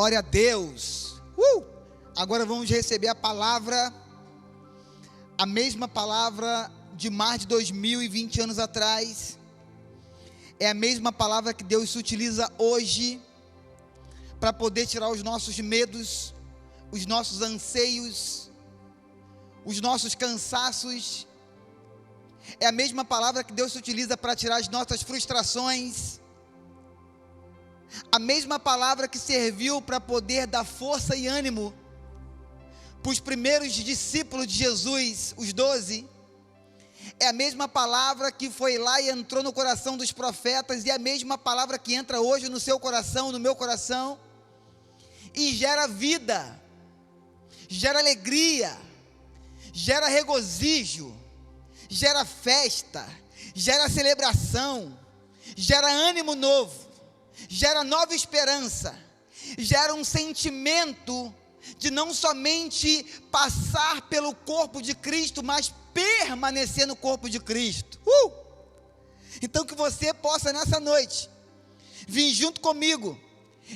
Glória a Deus. Agora vamos receber a palavra, a mesma palavra de mais de 2020 anos atrás. É a mesma palavra que Deus utiliza hoje para poder tirar os nossos medos, os nossos anseios, os nossos cansaços. É a mesma palavra que Deus utiliza para tirar as nossas frustrações. A mesma palavra que serviu para poder dar força e ânimo para os primeiros discípulos de Jesus, os 12. É a mesma palavra que foi lá e entrou no coração dos profetas, e é a mesma palavra que entra hoje no seu coração, no meu coração, e gera vida, gera alegria, gera regozijo, gera festa, gera celebração, gera ânimo novo, gera nova esperança, gera um sentimento de não somente passar pelo corpo de Cristo, mas permanecer no corpo de Cristo. Então que você possa nessa noite vir junto comigo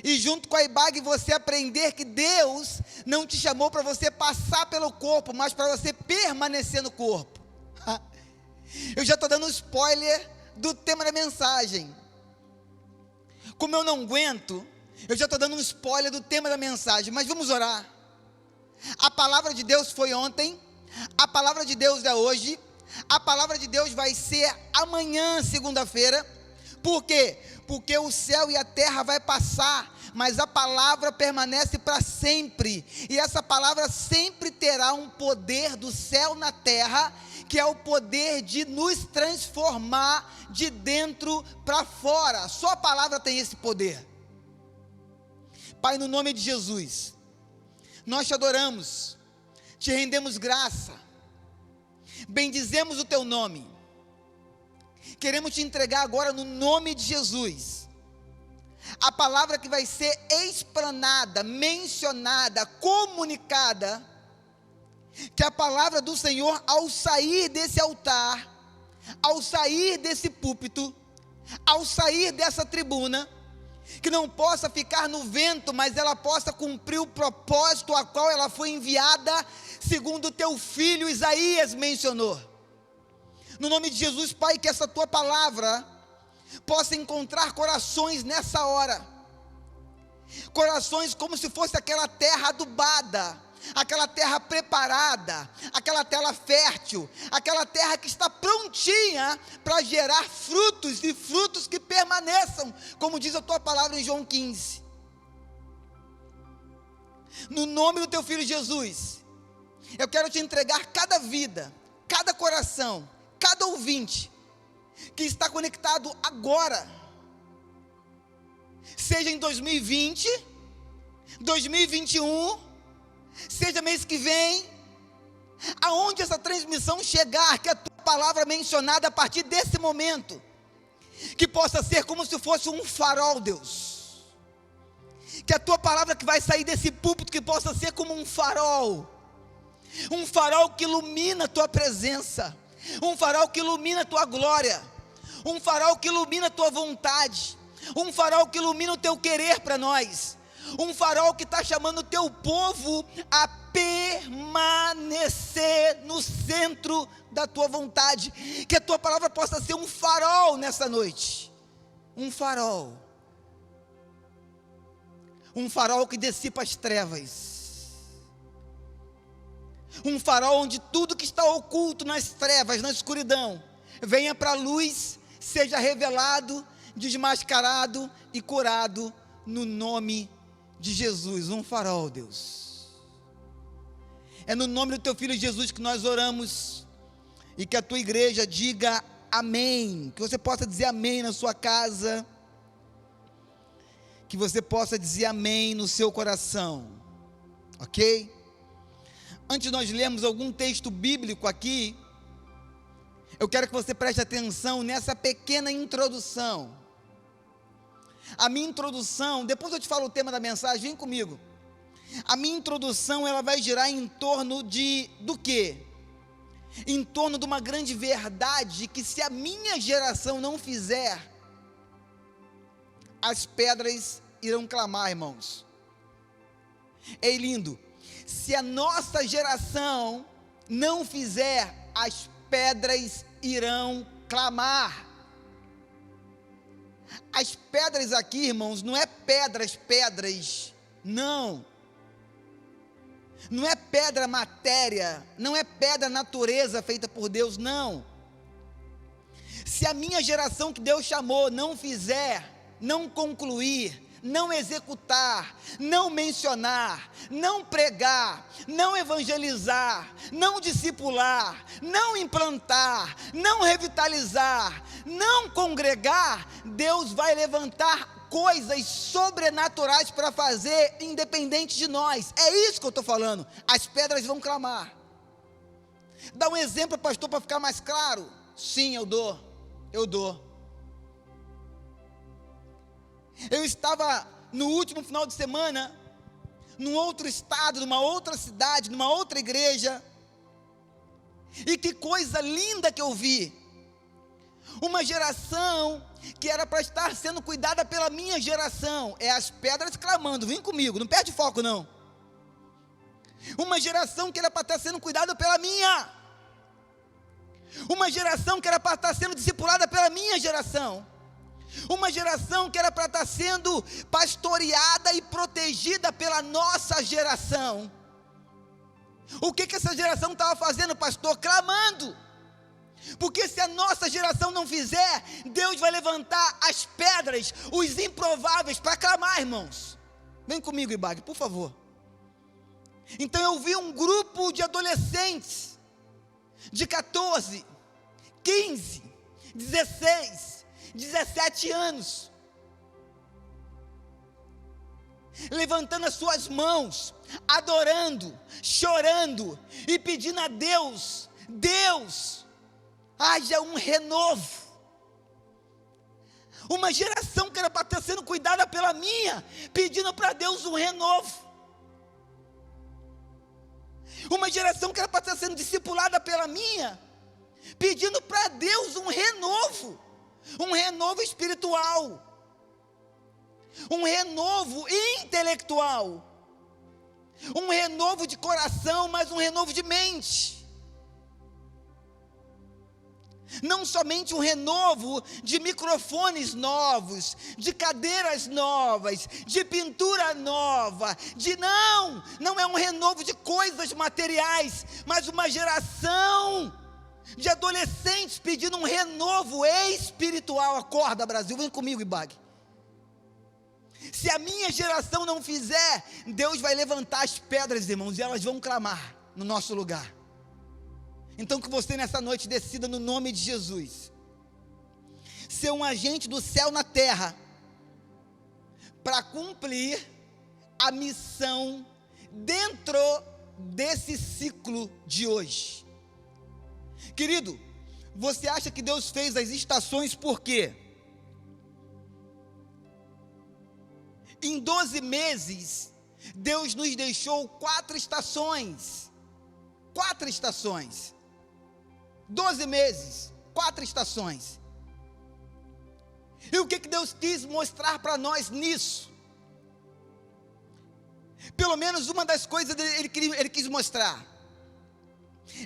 e junto com a IBAG você aprender que Deus não te chamou para você passar pelo corpo, mas para você permanecer no corpo. Eu já estou dando um spoiler do tema da mensagem. Como eu não aguento, eu já estou dando um spoiler do tema da mensagem, mas vamos orar. A palavra de Deus foi ontem, a palavra de Deus é hoje, a palavra de Deus vai ser amanhã, segunda-feira. Por quê? Porque o céu e a terra vai passar, mas a palavra permanece para sempre, e essa palavra sempre terá um poder do céu na terra, que é o poder de nos transformar de dentro para fora. Só a palavra tem esse poder. Pai, no nome de Jesus, nós te adoramos, te rendemos graça, bendizemos o teu nome. Queremos te entregar agora no nome de Jesus a palavra que vai ser explanada, mencionada, comunicada, que a palavra do Senhor, ao sair desse altar, ao sair desse púlpito, ao sair dessa tribuna, que não possa ficar no vento, mas ela possa cumprir o propósito a qual ela foi enviada, segundo o teu filho Isaías mencionou. No nome de Jesus, Pai, que essa tua palavra possa encontrar corações nessa hora, corações como se fosse aquela terra adubada, aquela terra preparada, aquela terra fértil, aquela terra que está prontinha para gerar frutos, e frutos que permaneçam, como diz a tua palavra em João 15. No nome do teu filho Jesus, eu quero te entregar cada vida, cada coração, cada ouvinte que está conectado agora, seja em 2020, 2021, seja mês que vem, aonde essa transmissão chegar, que a tua palavra mencionada a partir desse momento, que possa ser como se fosse um farol, Deus, que a tua palavra que vai sair desse púlpito, que possa ser como um farol que ilumina a tua presença, um farol que ilumina a tua glória, um farol que ilumina a tua vontade, um farol que ilumina o teu querer para nós, um farol que está chamando o teu povo a permanecer no centro da tua vontade. Que a tua palavra possa ser um farol nessa noite, um farol que dissipa as trevas, um farol onde tudo que está oculto nas trevas, na escuridão, venha para a luz, seja revelado, desmascarado e curado no nome de Jesus. Um farol, Deus, é no nome do teu filho Jesus que nós oramos, e que a tua igreja diga amém, que você possa dizer amém na sua casa, que você possa dizer amém no seu coração, ok? Antes de nós lermos algum texto bíblico aqui, eu quero que você preste atenção nessa pequena introdução. A minha introdução, depois eu te falo o tema da mensagem, vem comigo. A minha introdução, ela vai girar em torno do quê? Em torno de uma grande verdade, que se a minha geração não fizer, as pedras irão clamar, irmãos. Ei, lindo, se a nossa geração não fizer, as pedras irão clamar. As pedras aqui, irmãos, não é pedras, não. Não é pedra matéria, não é pedra natureza feita por Deus, não. Se a minha geração que Deus chamou não fizer, não concluir, não executar, não mencionar, não pregar, não evangelizar, não discipular, não implantar, não revitalizar, não congregar, Deus vai levantar coisas sobrenaturais para fazer, independente de nós. É isso que eu estou falando. As pedras vão clamar. Dá um exemplo, pastor, para ficar mais claro. Sim, eu dou. Eu estava no último final de semana, num outro estado, numa outra cidade, numa outra igreja, e que coisa linda que eu vi. Uma geração que era para estar sendo cuidada pela minha geração. É as pedras clamando, vem comigo, não perde foco não. Uma geração que era para estar sendo cuidada pela minha. Uma geração que era para estar sendo discipulada pela minha geração. Uma geração que era para estar sendo pastoreada e protegida pela nossa geração. O que essa geração estava fazendo, pastor? Clamando. Porque se a nossa geração não fizer, Deus vai levantar as pedras, os improváveis, para clamar, irmãos. Vem comigo, Ibag, por favor. Então eu vi um grupo de adolescentes, de 14, 15, 16, 17 anos, levantando as suas mãos, adorando, chorando e pedindo a Deus, haja um renovo. Uma geração que era para estar sendo cuidada pela minha, pedindo para Deus um renovo. Uma geração que era para estar sendo discipulada pela minha, pedindo para Deus um renovo espiritual, um renovo intelectual, um renovo de coração, mas um renovo de mente. Não somente um renovo de microfones novos, de cadeiras novas, de pintura nova, não é um renovo de coisas materiais, mas uma geração de adolescentes pedindo um renovo espiritual. Acorda, Brasil, vem comigo, Ibag. Se a minha geração não fizer, Deus vai levantar as pedras, irmãos, e elas vão clamar no nosso lugar. Então que você nessa noite decida no nome de Jesus ser um agente do céu na terra para cumprir a missão dentro desse ciclo de hoje. Querido, você acha que Deus fez as estações por quê? Em 12 meses, Deus nos deixou 4 estações. 4 estações. 12 meses, 4 estações. E o que Deus quis mostrar para nós nisso? Pelo menos uma das coisas ele quis mostrar.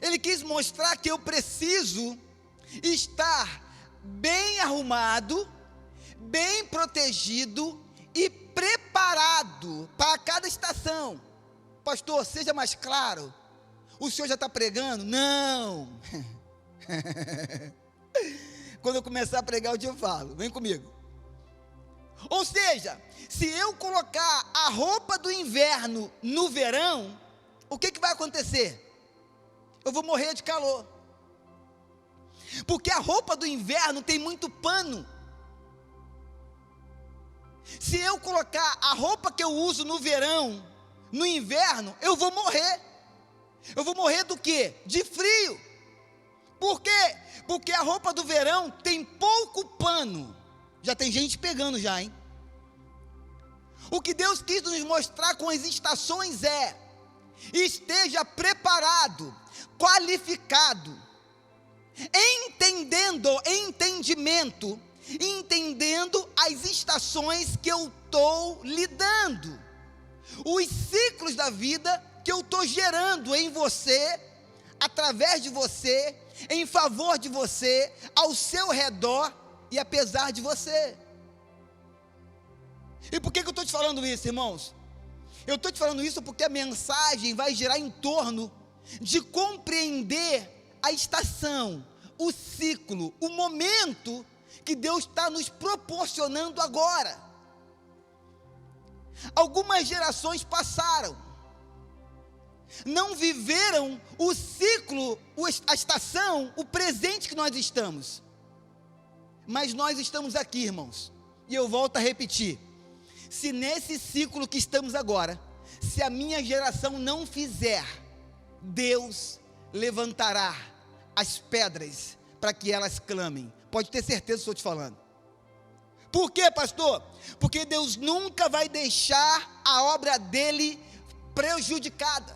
Ele quis mostrar que eu preciso estar bem arrumado, bem protegido e preparado para cada estação. Pastor, seja mais claro. O senhor já está pregando? Não. Quando eu começar a pregar eu te falo, vem comigo. Ou seja, se eu colocar a roupa do inverno no verão, o que vai acontecer? Eu vou morrer de calor, porque a roupa do inverno tem muito pano. Se eu colocar a roupa que eu uso no verão, no inverno, eu vou morrer. Eu vou morrer do quê? De frio. Por quê? Porque a roupa do verão tem pouco pano. Já tem gente pegando já, hein? O que Deus quis nos mostrar com as estações é: esteja preparado, qualificado, entendendo as estações que eu estou lidando. os ciclos da vida que eu estou gerando em você, através de você, em favor de você, ao seu redor e apesar de você. E por que eu estou te falando isso, irmãos? Eu estou te falando isso porque a mensagem vai girar em torno de compreender a estação, o ciclo, o momento que Deus está nos proporcionando agora. Algumas gerações passaram, não viveram o ciclo, a estação, o presente que nós estamos. Mas nós estamos aqui, irmãos, e eu volto a repetir: se nesse ciclo que estamos agora, se a minha geração não fizer, Deus levantará as pedras para que elas clamem. Pode ter certeza que estou te falando. Por quê, pastor? Porque Deus nunca vai deixar a obra dele prejudicada.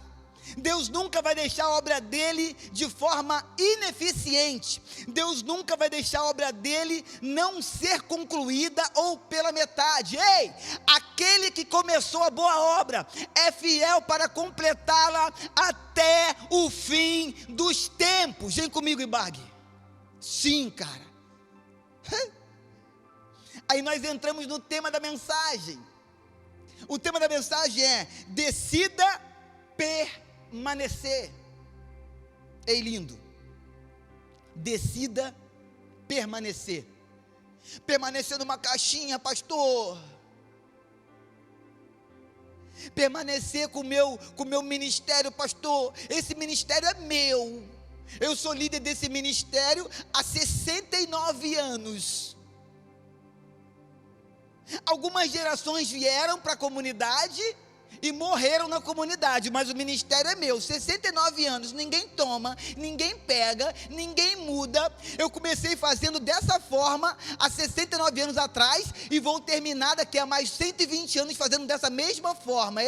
Deus nunca vai deixar a obra dele de forma ineficiente. Deus nunca vai deixar a obra dele não ser concluída ou pela metade. Ei, aquele que começou a boa obra é fiel para completá-la até o fim dos tempos. Vem comigo, Ibargue. Sim, cara. Aí nós entramos no tema da mensagem. O tema da mensagem é: decida permanecer. Ei, lindo. Decida permanecer. Permanecer numa caixinha, pastor. Permanecer com o meu ministério, pastor. Esse ministério é meu. Eu sou líder desse ministério há 69 anos. Algumas gerações vieram para a comunidade e morreram na comunidade, mas o ministério é meu. 69 anos, ninguém toma, ninguém pega, ninguém muda. Eu comecei fazendo dessa forma há 69 anos atrás e vou terminar daqui a mais 120 anos fazendo dessa mesma forma.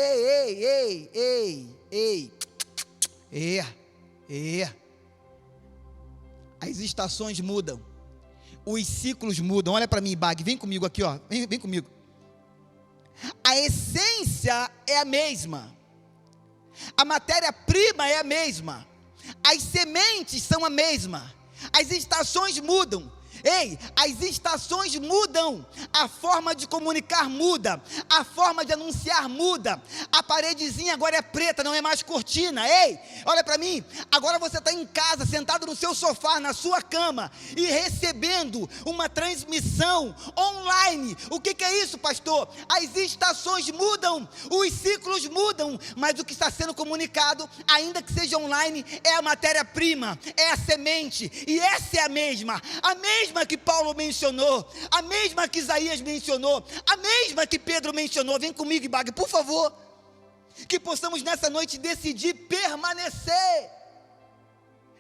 As estações mudam, os ciclos mudam. Olha para mim, Bag, vem comigo aqui, ó. Vem comigo. A essência é a mesma, a matéria-prima é a mesma, as sementes são a mesma, as estações mudam. Ei, as estações mudam, a forma de comunicar muda, a forma de anunciar muda. A paredezinha agora é preta, não é mais cortina. Ei, olha para mim, agora você está em casa, sentado no seu sofá, na sua cama, e recebendo uma transmissão online. O que é isso, pastor? As estações mudam, os ciclos mudam, mas o que está sendo comunicado, ainda que seja online, é a matéria-prima, é a semente, e essa é a mesma que Paulo mencionou, a mesma que Isaías mencionou, a mesma que Pedro mencionou. Vem comigo, Ibag, por favor, que possamos nessa noite decidir permanecer.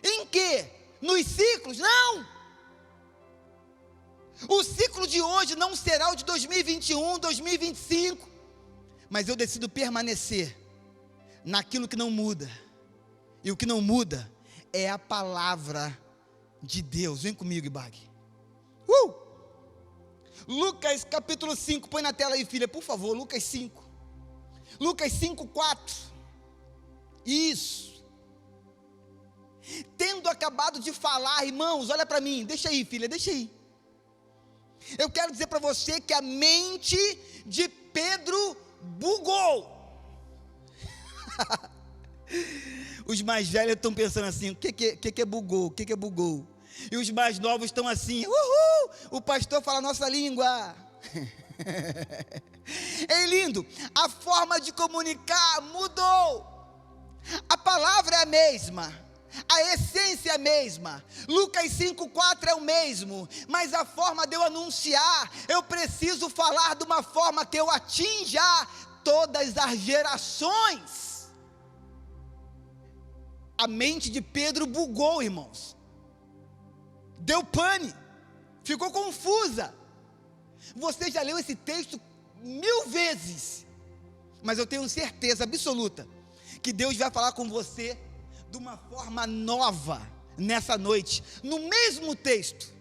Em quê? Nos ciclos? Não! O ciclo de hoje não será o de 2021, 2025, mas eu decido permanecer naquilo que não muda, e o que não muda é a palavra de Deus. Vem comigo, Ibag. Lucas capítulo 5, põe na tela aí, filha, por favor. Lucas 5, Lucas 5, 4. Isso. Tendo acabado de falar, irmãos, olha para mim, deixa aí, filha, deixa aí. Eu quero dizer para você que a mente de Pedro bugou. Os mais velhos estão pensando assim: o que é bugou? O que é bugou? E os mais novos estão assim: uhul, o pastor fala a nossa língua. É lindo, a forma de comunicar mudou. A palavra é a mesma, a essência é a mesma. Lucas 5,4 é o mesmo, mas a forma de eu anunciar, eu preciso falar de uma forma que eu atinja todas as gerações. A mente de Pedro bugou, irmãos. Deu pane, ficou confusa. Você já leu esse texto 1000 vezes, mas eu tenho certeza absoluta que Deus vai falar com você de uma forma nova nessa noite, no mesmo texto.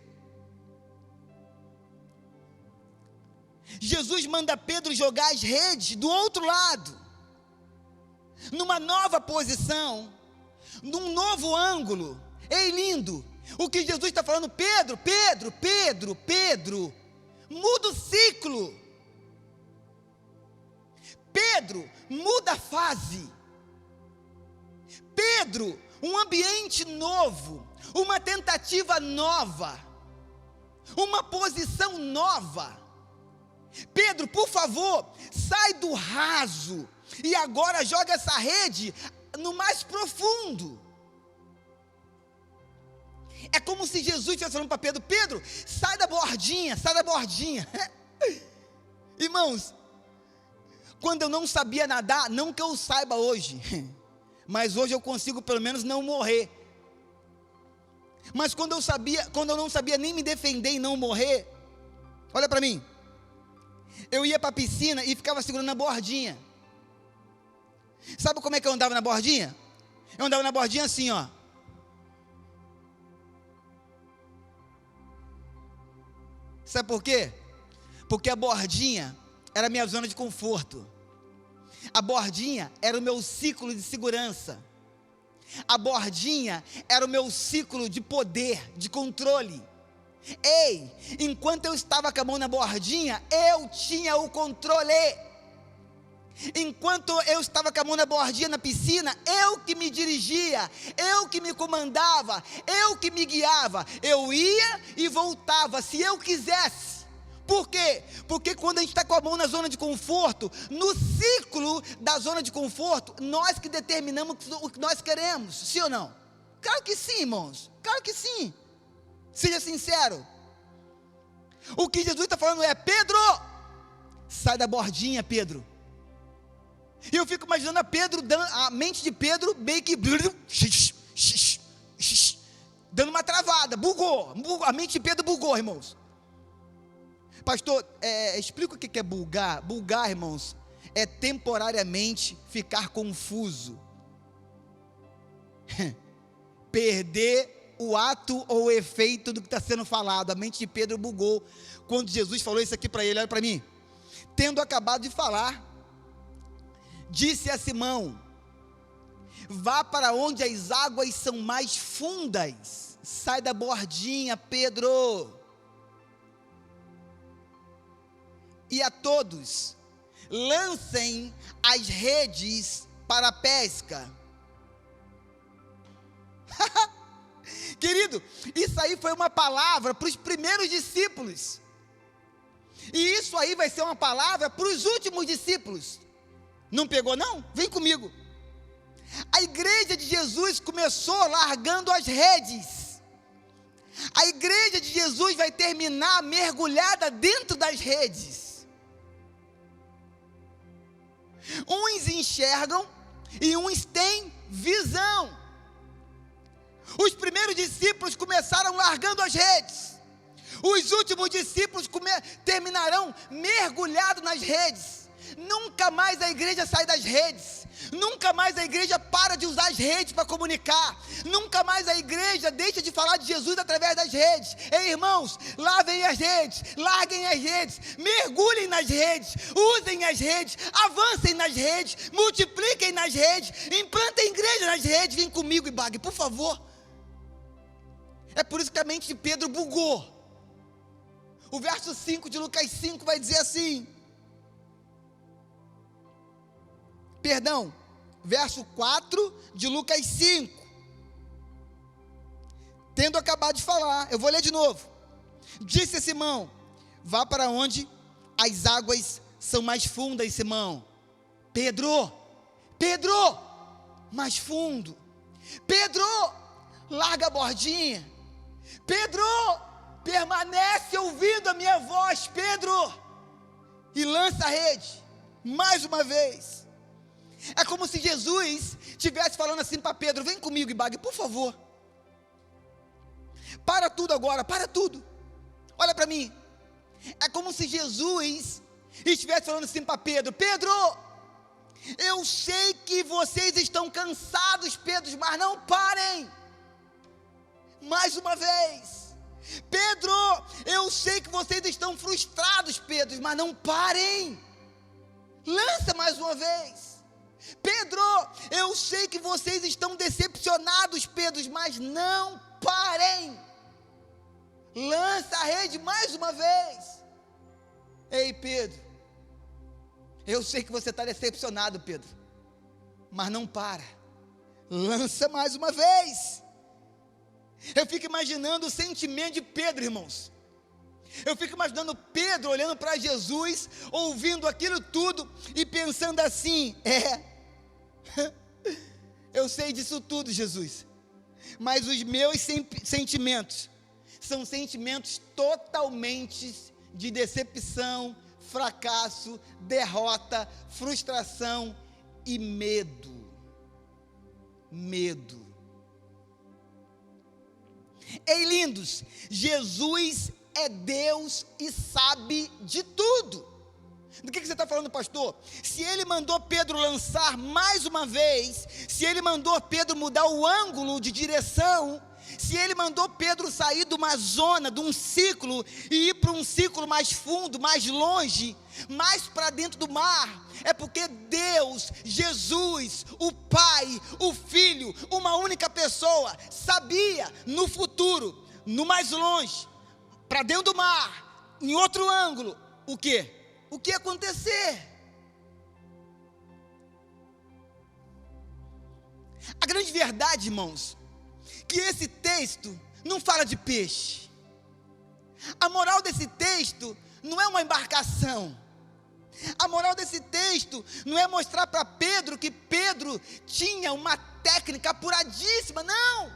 Jesus manda Pedro jogar as redes do outro lado. numa nova posição, num novo ângulo. Ei, lindo, o que Jesus está falando: Pedro, muda o ciclo. Pedro, muda a fase. Pedro, um ambiente novo, uma tentativa nova, uma posição nova. Pedro, por favor, sai do raso e agora joga essa rede no mais profundo. É como se Jesus estivesse falando para Pedro: Pedro, sai da bordinha. Irmãos, quando eu não sabia nadar, não que eu saiba hoje, mas hoje eu consigo pelo menos não morrer. Mas quando eu não sabia nem me defender e não morrer, olha para mim, eu ia para a piscina e ficava segurando na bordinha. Sabe como é que eu andava na bordinha? Eu andava na bordinha assim, ó. Sabe por quê? Porque a bordinha era a minha zona de conforto. A bordinha era o meu ciclo de segurança. A bordinha era o meu ciclo de poder, de controle. Ei, enquanto eu estava com a mão na bordinha, eu tinha o controle. Enquanto eu estava com a mão na bordinha na piscina, eu que me dirigia, eu que me comandava, eu que me guiava. Eu ia e voltava se eu quisesse. Por quê? Porque quando a gente está com a mão na zona de conforto, no ciclo da zona de conforto, nós que determinamos o que nós queremos, sim ou não? Claro que sim, irmãos, claro que sim. Seja sincero. O que Jesus está falando é: Pedro, sai da bordinha, Pedro. E eu fico imaginando a mente de Pedro meio que dando uma travada, bugou, a mente de Pedro bugou, irmãos. Pastor, explica o que é bugar. Bugar, irmãos, é temporariamente ficar confuso, perder o ato ou o efeito do que está sendo falado. A mente de Pedro bugou quando Jesus falou isso aqui para ele. Olha para mim: tendo acabado de falar, disse a Simão: vá para onde as águas são mais fundas, sai da bordinha, Pedro, e a todos lancem as redes para a pesca. Querido, isso aí foi uma palavra para os primeiros discípulos, e isso aí vai ser uma palavra para os últimos discípulos. Não pegou não? Vem comigo. A igreja de Jesus começou largando as redes. A igreja de Jesus vai terminar mergulhada dentro das redes. Uns enxergam e uns têm visão. Os primeiros discípulos começaram largando as redes. Os últimos discípulos terminarão mergulhados nas redes. Nunca mais a igreja sai das redes. Nunca mais a igreja para de usar as redes para comunicar. Nunca mais a igreja deixa de falar de Jesus através das redes. Ei, irmãos, lavem as redes, larguem as redes, mergulhem nas redes, usem as redes, avancem nas redes, multipliquem nas redes, implantem igreja nas redes. Vem comigo, Ibague, por favor. É por isso que a mente de Pedro bugou. O verso 5 de Lucas 5 vai dizer assim, verso 4 de Lucas 5, tendo acabado de falar, eu vou ler de novo, disse a Simão: vá para onde as águas são mais fundas, Simão. Pedro, mais fundo. Pedro, larga a bordinha. Pedro, permanece ouvindo a minha voz, Pedro, e lança a rede, mais uma vez. É como se Jesus estivesse falando assim para Pedro: vem comigo, Ibague, por favor. Para tudo agora, para tudo. Olha para mim. É como se Jesus estivesse falando assim para Pedro: Pedro, eu sei que vocês estão cansados, Pedro, mas não parem. Mais uma vez. Pedro, eu sei que vocês estão frustrados, Pedro, mas não parem. Lança mais uma vez. Pedro, eu sei que vocês estão decepcionados, Pedro, mas não parem. Lança a rede mais uma vez. Ei, Pedro, eu sei que você está decepcionado, Pedro, mas não para. Lança mais uma vez. Eu fico imaginando o sentimento de Pedro, irmãos. Eu fico imaginando Pedro olhando para Jesus, ouvindo aquilo tudo e pensando assim: eu sei disso tudo, Jesus, mas os meus sentimentos são sentimentos totalmente de decepção, fracasso, derrota, frustração e medo. Ei, lindos, Jesus é Deus e sabe de tudo. Do que você está falando, pastor? Se ele mandou Pedro lançar mais uma vez, se ele mandou Pedro mudar o ângulo de direção, se ele mandou Pedro sair de uma zona, de um ciclo, e ir para um ciclo mais fundo, mais longe, mais para dentro do mar, é porque Deus, Jesus, o Pai, o Filho, uma única pessoa, sabia no futuro, no mais longe, para dentro do mar, em outro ângulo, o que ia acontecer. A grande verdade, irmãos, que esse texto não fala de peixe. A moral desse texto não é uma embarcação. A moral desse texto não é mostrar para Pedro que Pedro tinha uma técnica apuradíssima, não.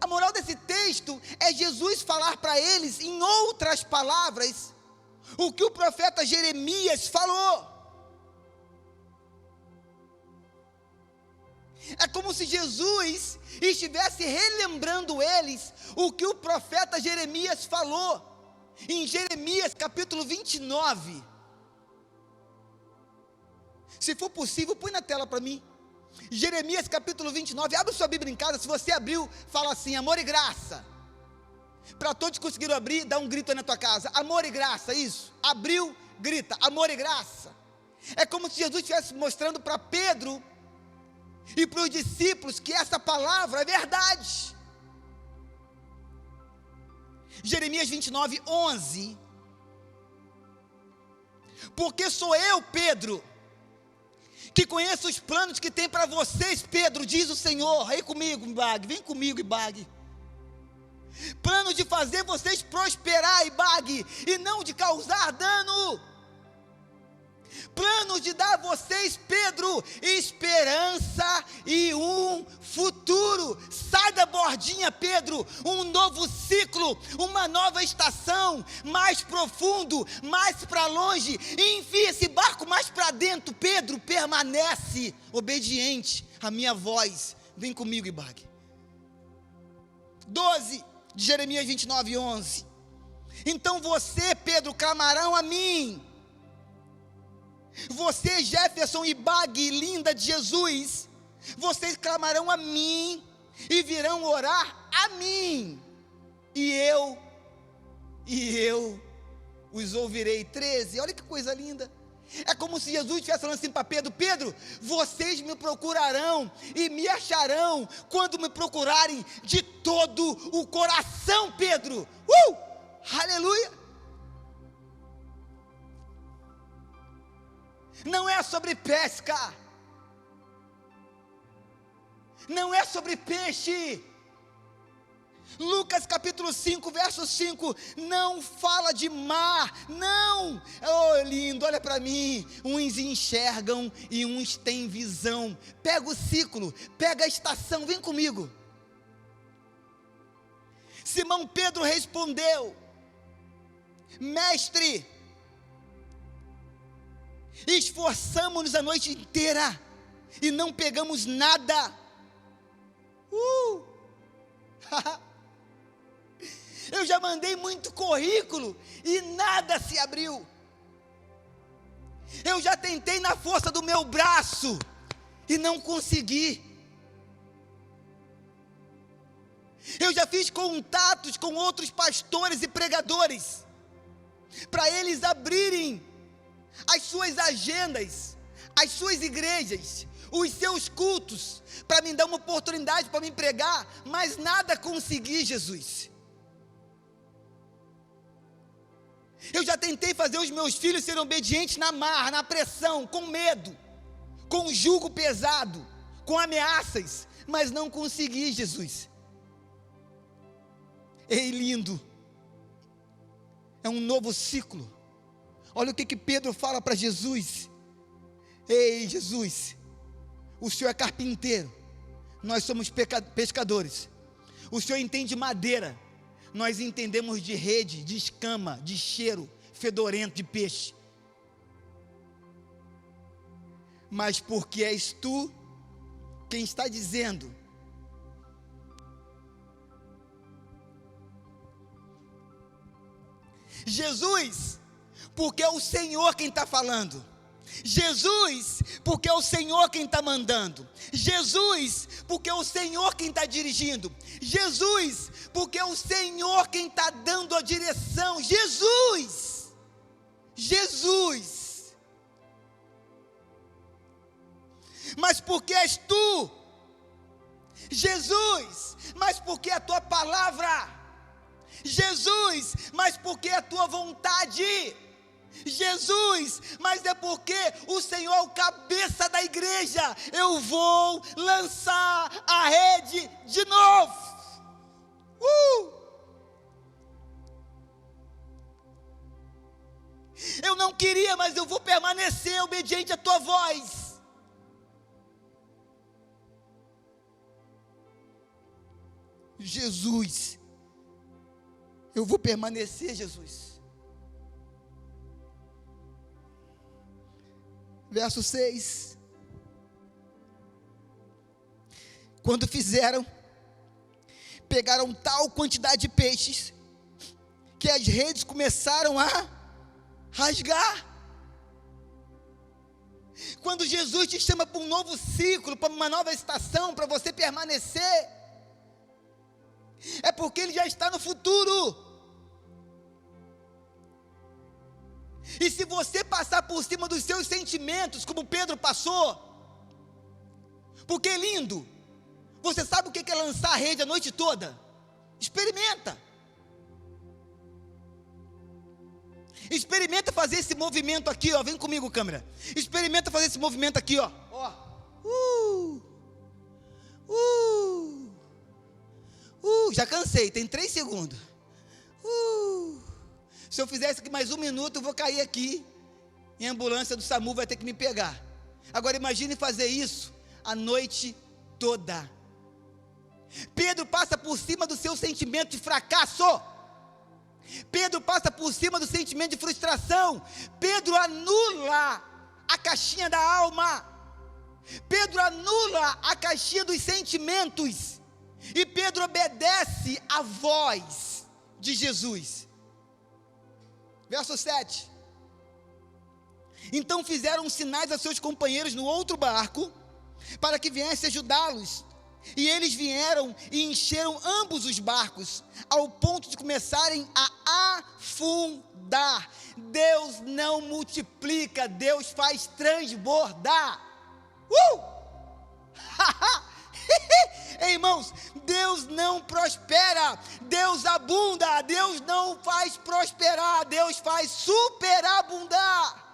A moral desse texto é Jesus falar para eles, em outras palavras, o que o profeta Jeremias falou. É como se Jesus estivesse relembrando eles o que o profeta Jeremias falou, em Jeremias capítulo 29, se for possível, põe na tela para mim, Jeremias capítulo 29, abre sua Bíblia em casa, se você abriu, fala assim, amor e graça, para todos que conseguiram abrir, dá um grito aí na tua casa, amor e graça, isso, abriu, grita, amor e graça, é como se Jesus estivesse mostrando para Pedro, e para os discípulos, que essa palavra é verdade. Jeremias 29, 11, porque sou eu, Pedro, que conheço os planos que tem para vocês, Pedro, diz o Senhor. Aí comigo, Ibag, vem comigo, Ibag. Plano de fazer vocês prosperar, Ibag, e não de causar dano. Planos de dar a vocês, Pedro, esperança e um futuro. Sai da bordinha, Pedro, um novo ciclo, uma nova estação, mais profundo, mais para longe, e enfia esse barco mais para dentro, Pedro, permanece obediente à minha voz. Vem comigo, Ibag. 12 de Jeremias 29, 11. Então você, Pedro, clamarão a mim. Você, Jefferson e Bag, linda de Jesus, vocês clamarão a mim e virão orar a mim, e eu os ouvirei. 13, olha que coisa linda. É como se Jesus estivesse falando assim para Pedro: Pedro, vocês me procurarão e me acharão quando me procurarem de todo o coração, Pedro. Aleluia. Não é sobre pesca, não é sobre peixe. Lucas capítulo 5, verso 5, não fala de mar, não. Oh, lindo, olha para mim, uns enxergam e uns têm visão. Pega o ciclo, pega a estação, vem comigo. Simão Pedro respondeu: mestre, esforçamo-nos a noite inteira e não pegamos nada. Eu já mandei muito currículo e nada se abriu. Eu já tentei na força do meu braço e não consegui. Eu já fiz contatos com outros pastores e pregadores para eles abrirem as suas agendas, as suas igrejas, os seus cultos, para me dar uma oportunidade para me pregar, mas nada consegui, Jesus. Eu já tentei fazer os meus filhos serem obedientes na marra, na pressão, com medo, com jugo pesado, com ameaças, mas não consegui, Jesus. Ei, lindo, é um novo ciclo. Olha o que Pedro fala para Jesus. Ei, Jesus, o Senhor é carpinteiro, nós somos pescadores. O Senhor entende madeira, nós entendemos de rede, de escama, de cheiro fedorento de peixe. Mas porque és tu quem está dizendo, Jesus, porque é o Senhor quem está falando. Jesus, porque é o Senhor quem está mandando. Jesus, porque é o Senhor quem está dirigindo. Jesus, porque é o Senhor quem está dando a direção. Jesus, Jesus. Mas porque és tu, Jesus, mas porque é a tua palavra, Jesus, mas porque é a tua vontade, Jesus, mas é porque o Senhor é o cabeça da igreja. Eu vou lançar a rede de novo. Eu não queria, mas eu vou permanecer obediente à tua voz. Jesus, eu vou permanecer, Jesus. Verso 6. Quando fizeram, pegaram tal quantidade de peixes, que as redes começaram a rasgar. Quando Jesus te chama para um novo ciclo, para uma nova estação, para você permanecer, é porque Ele já está no futuro. E se você passar por cima dos seus sentimentos, como Pedro passou, porque é lindo, você sabe o que é lançar a rede a noite toda? Experimenta. Experimenta fazer esse movimento aqui, ó. Vem comigo, câmera. Experimenta fazer esse movimento aqui, ó. Já cansei, tem 3 segundos. Se eu fizer isso aqui mais 1 minuto, eu vou cair aqui. E a ambulância do SAMU vai ter que me pegar. Agora imagine fazer isso a noite toda. Pedro passa por cima do seu sentimento de fracasso. Pedro passa por cima do sentimento de frustração. Pedro anula a caixinha da alma. Pedro anula a caixinha dos sentimentos. E Pedro obedece à voz de Jesus. Verso 7. Então fizeram sinais a seus companheiros no outro barco, para que viessem ajudá-los. E eles vieram e encheram ambos os barcos, ao ponto de começarem a afundar. Deus não multiplica, Deus faz transbordar. Irmãos, Deus não prospera, Deus abunda, Deus não faz prosperar, Deus faz superabundar.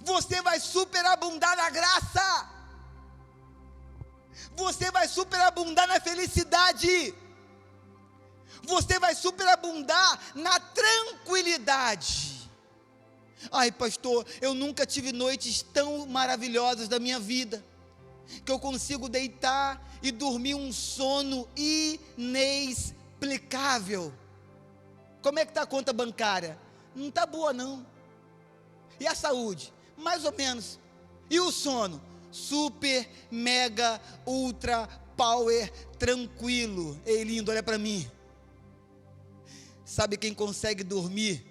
Você vai superabundar na graça, você vai superabundar na felicidade, você vai superabundar na tranquilidade. Ai, pastor, eu nunca tive noites tão maravilhosas da minha vida, que eu consigo deitar e dormir um sono inexplicável. Como é que está a conta bancária? Não está boa não. E a saúde? Mais ou menos. E o sono? Super, mega, ultra, power, tranquilo. Ei, lindo, olha para mim. Sabe quem consegue dormir,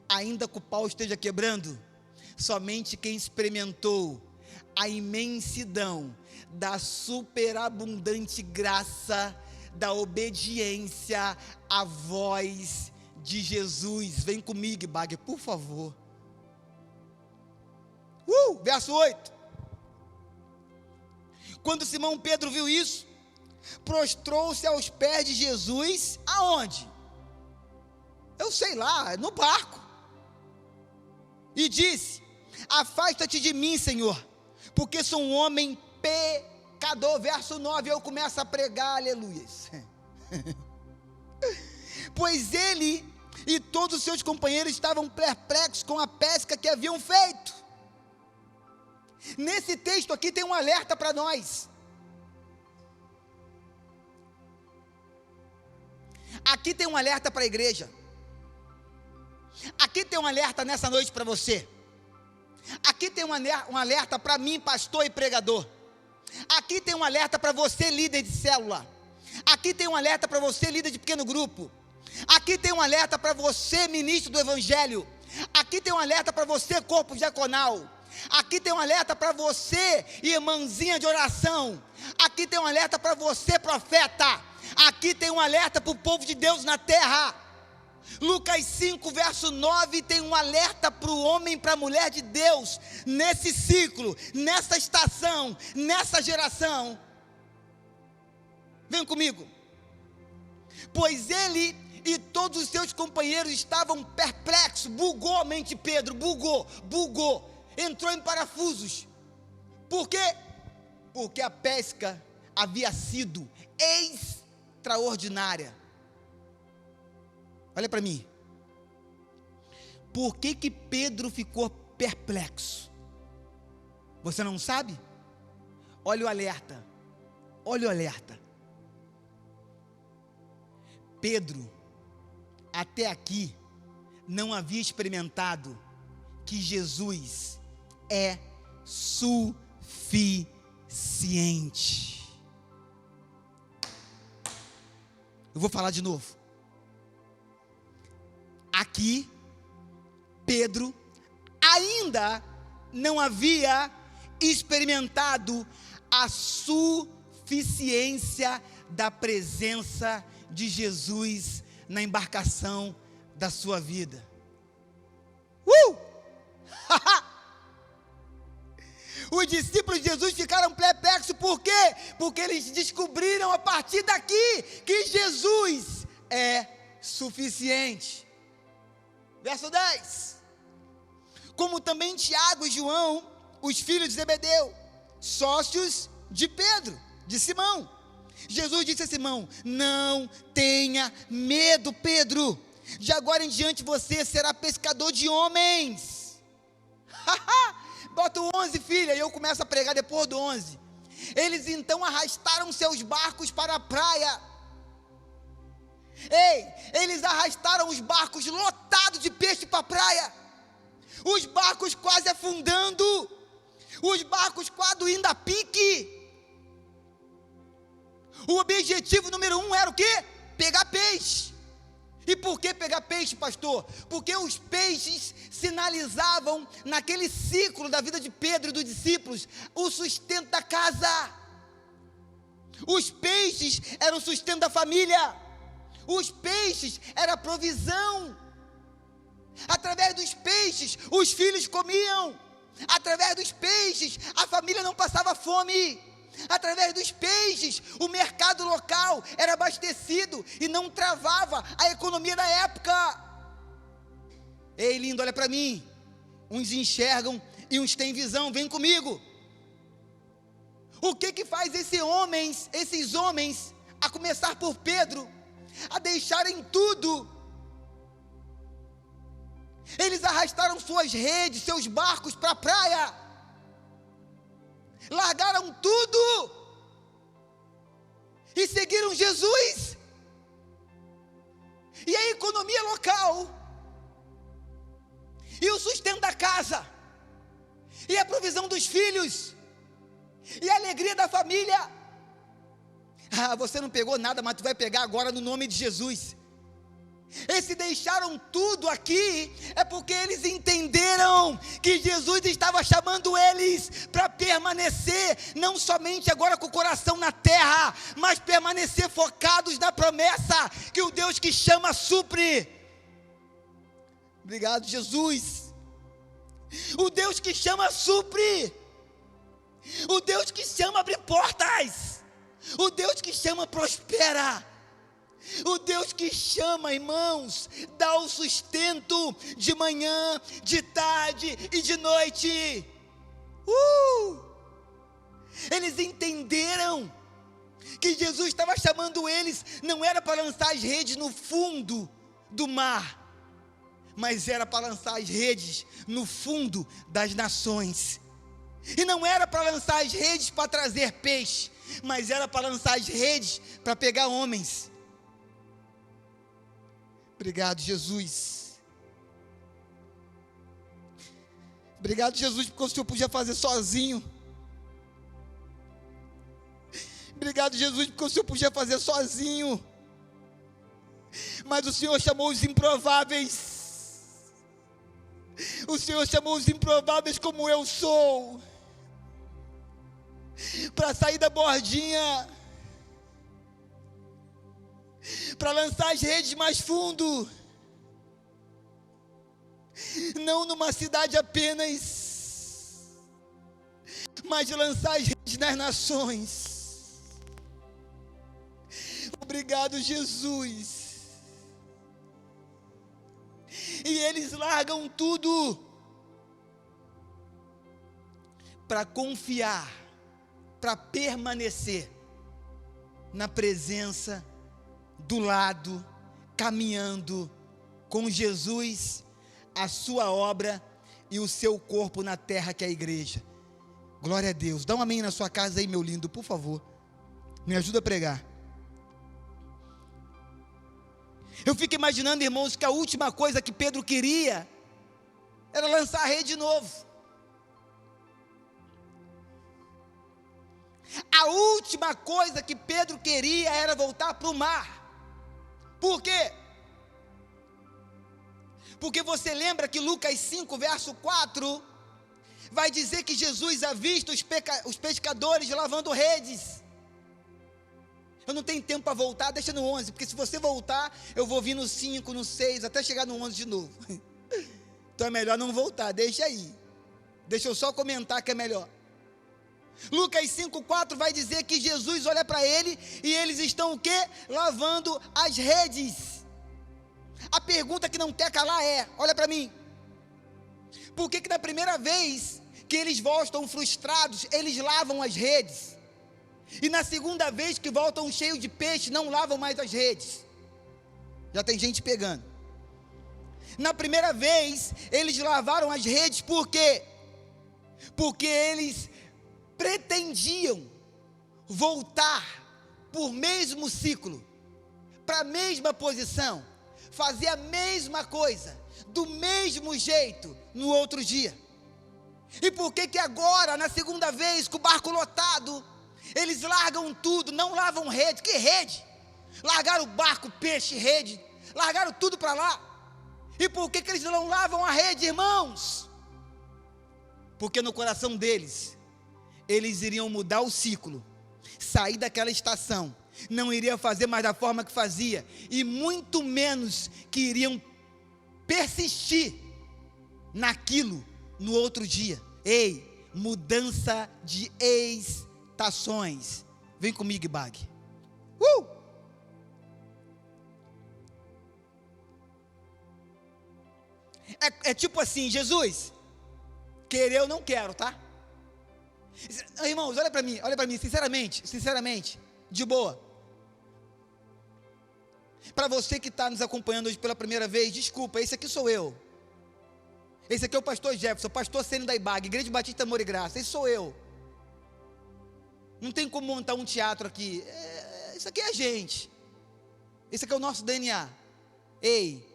ainda que o pau esteja quebrando? Somente quem experimentou a imensidão da superabundante graça, da obediência à voz de Jesus. Vem comigo, Bagger, por favor. Verso 8. Quando Simão Pedro viu isso, prostrou-se aos pés de Jesus, aonde? Eu sei lá, no barco. E disse: afasta-te de mim, Senhor, porque sou um homem pecador. Verso 9, eu começo a pregar, aleluias. Pois ele e todos os seus companheiros estavam perplexos com a pesca que haviam feito. Nesse texto aqui tem um alerta para nós. Aqui tem um alerta para a igreja. Aqui tem um alerta nessa noite para você. Aqui tem um alerta para mim, pastor e pregador. Aqui tem um alerta para você, líder de célula. Aqui tem um alerta para você, líder de pequeno grupo. Aqui tem um alerta para você, ministro do evangelho. Aqui tem um alerta para você, corpo diaconal. Aqui tem um alerta para você, irmãzinha de oração. Aqui tem um alerta para você, profeta. Aqui tem um alerta para o povo de Deus na terra. Lucas 5, verso 9, tem um alerta para o homem e para a mulher de Deus, nesse ciclo, nessa estação, nessa geração. Vem comigo. Pois ele e todos os seus companheiros estavam perplexos. Bugou a mente de Pedro, bugou, entrou em parafusos. Por quê? Porque a pesca havia sido extraordinária. Olha para mim. Por que Pedro ficou perplexo? Você não sabe? Olha o alerta. Olha o alerta. Pedro, até aqui, não havia experimentado que Jesus é suficiente. Eu vou falar de novo. Aqui, Pedro ainda não havia experimentado a suficiência da presença de Jesus na embarcação da sua vida. Os discípulos de Jesus ficaram perplexos, por quê? Porque eles descobriram a partir daqui que Jesus é suficiente. Verso 10. Como também Tiago e João, os filhos de Zebedeu, sócios de Pedro, de Simão. Jesus disse a Simão: não tenha medo, Pedro, de agora em diante você será pescador de homens. Bota o 11, filha, e eu começo a pregar depois do 11. Eles então arrastaram seus barcos para a praia. Eles arrastaram os barcos lotados de peixe para a praia. Os barcos quase afundando. Os barcos quase indo a pique. O objetivo número 1 era o quê? Pegar peixe. E por que pegar peixe, pastor? Porque os peixes sinalizavam, naquele ciclo da vida de Pedro e dos discípulos, o sustento da casa. Os peixes eram o sustento da família. Os peixes eram a provisão. Através dos peixes, os filhos comiam. Através dos peixes, a família não passava fome. Através dos peixes, o mercado local era abastecido e não travava a economia da época. Ei, lindo, olha para mim. Uns enxergam e uns têm visão, vem comigo. O que faz esses homens, a começar por Pedro, a deixarem tudo? Eles arrastaram suas redes, seus barcos para a praia, largaram tudo e seguiram Jesus. E a economia local, e o sustento da casa, e a provisão dos filhos, e a alegria da família. Você não pegou nada, mas tu vai pegar agora no nome de Jesus. Eles deixaram tudo aqui, é porque eles entenderam que Jesus estava chamando eles para permanecer, não somente agora com o coração na terra, mas permanecer focados na promessa, que o Deus que chama supre. Obrigado, Jesus. O Deus que chama supre. O Deus que chama abre portas. O Deus que chama prospera. O Deus que chama, irmãos, dá o sustento de manhã, de tarde e de noite. Eles entenderam que Jesus estava chamando eles, não era para lançar as redes no fundo do mar, mas era para lançar as redes no fundo das nações. E não era para lançar as redes para trazer peixe, mas era para lançar as redes para pegar homens. Obrigado, Jesus. Obrigado, Jesus, porque o Senhor podia fazer sozinho. Obrigado, Jesus, porque o Senhor podia fazer sozinho. Mas o Senhor chamou os improváveis. O Senhor chamou os improváveis como eu sou, para sair da bordinha, para lançar as redes mais fundo. Não numa cidade apenas, mas de lançar as redes nas nações. Obrigado, Jesus. E eles largam tudo para confiar, para permanecer na presença, do lado, caminhando com Jesus, a sua obra e o seu corpo na terra, que é a igreja. Glória a Deus. Dá um amém na sua casa aí, meu lindo, por favor. Me ajuda a pregar. Eu fico imaginando, irmãos, que a última coisa que Pedro queria era lançar a rede de novo. A última coisa que Pedro queria era voltar para o mar. Por quê? Porque você lembra que Lucas 5, verso 4, vai dizer que Jesus avista os pescadores lavando redes. Eu não tenho tempo para voltar, deixa no 11, porque se você voltar, eu vou vir no 5, no 6, até chegar no 11 de novo. Então é melhor não voltar, deixa aí. Deixa eu só comentar que é melhor. Lucas 5,4 vai dizer que Jesus olha para ele e eles estão o quê? Lavando as redes. A pergunta que não quer calar é, olha para mim, por que na primeira vez que eles voltam frustrados, eles lavam as redes? E na segunda vez que voltam cheios de peixe, não lavam mais as redes? Já tem gente pegando. Na primeira vez, eles lavaram as redes, por quê? Porque eles pretendiam voltar por mesmo ciclo, para a mesma posição, fazer a mesma coisa, do mesmo jeito, no outro dia. E por que agora, na segunda vez, com o barco lotado, eles largam tudo, não lavam rede? Que rede? Largaram o barco, peixe, rede, largaram tudo para lá. E por que eles não lavam a rede, irmãos? Porque no coração deles, eles iriam mudar o ciclo, sair daquela estação, não iriam fazer mais da forma que fazia, e muito menos que iriam persistir naquilo no outro dia. Ei, mudança de estações. Vem comigo, Ibag. É tipo assim, Jesus, querer eu não quero, tá? Irmãos, olha para mim, sinceramente, de boa. Para você que está nos acompanhando hoje pela primeira vez, desculpa, esse aqui sou eu. Esse aqui é o pastor Jefferson, pastor Sênio da Ibag, Igreja Batista Amor e Graça, esse sou eu. Não tem como montar um teatro aqui, isso aqui é a gente. Esse aqui é o nosso DNA. Ei,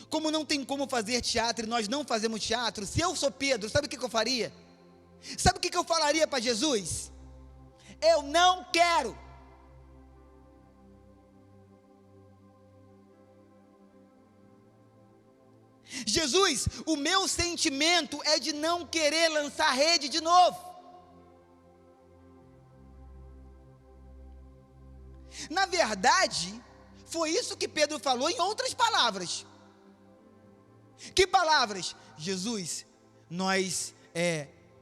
como não tem como fazer teatro e nós não fazemos teatro, se eu sou Pedro, sabe o que eu faria? Sabe o que eu falaria para Jesus? Eu não quero. Jesus, o meu sentimento é de não querer lançar rede de novo. Na verdade, foi isso que Pedro falou em outras palavras. Que palavras? Jesus, nós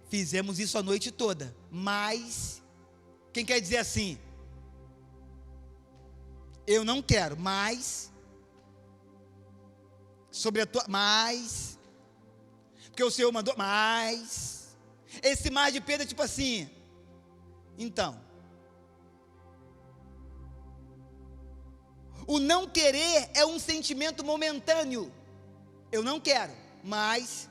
fizemos isso a noite toda, mas, quem quer dizer assim? Eu não quero, mas, sobre a tua, mas, porque o Senhor mandou, mas, esse mais de Pedro é tipo assim, então, o não querer é um sentimento momentâneo, eu não quero, mas,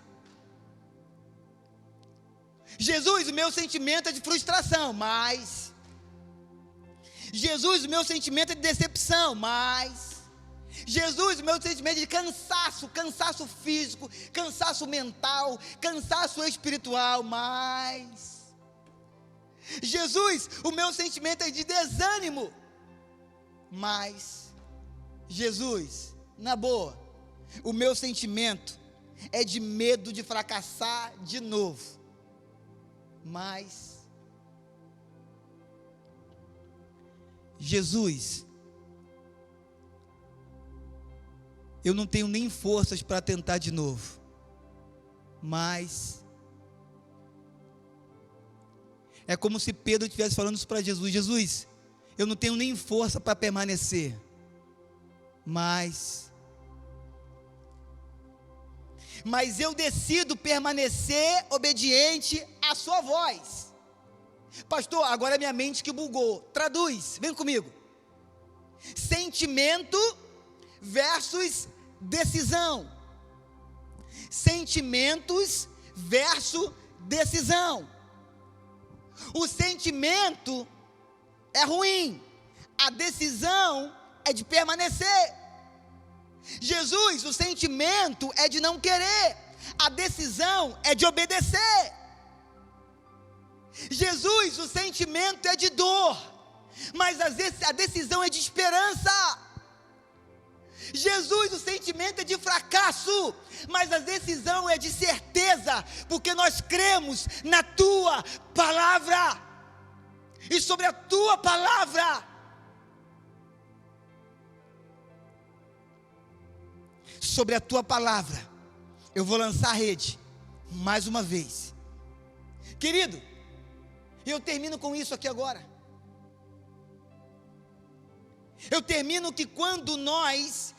Jesus, o meu sentimento é de frustração, mas, Jesus, o meu sentimento é de decepção, mas, Jesus, o meu sentimento é de cansaço físico, cansaço mental, cansaço espiritual, mas, Jesus, o meu sentimento é de desânimo, mas, Jesus, na boa, o meu sentimento é de medo de fracassar de novo, mas, Jesus, eu não tenho nem forças para tentar de novo, mas, é como se Pedro estivesse falando isso para Jesus, Jesus, eu não tenho nem força para permanecer, mas eu decido permanecer obediente à sua voz. Pastor, agora é minha mente que bugou. Traduz, vem comigo. Sentimento versus decisão. Sentimentos versus decisão. O sentimento é ruim, a decisão é de permanecer. Jesus, o sentimento é de não querer, a decisão é de obedecer. Jesus, o sentimento é de dor, mas às vezes a decisão é de esperança. Jesus, o sentimento é de fracasso, mas a decisão é de certeza, porque nós cremos na tua palavra, e sobre a tua palavra, eu vou lançar a rede, mais uma vez, querido. E eu termino com isso aqui agora. Eu termino que quando nós,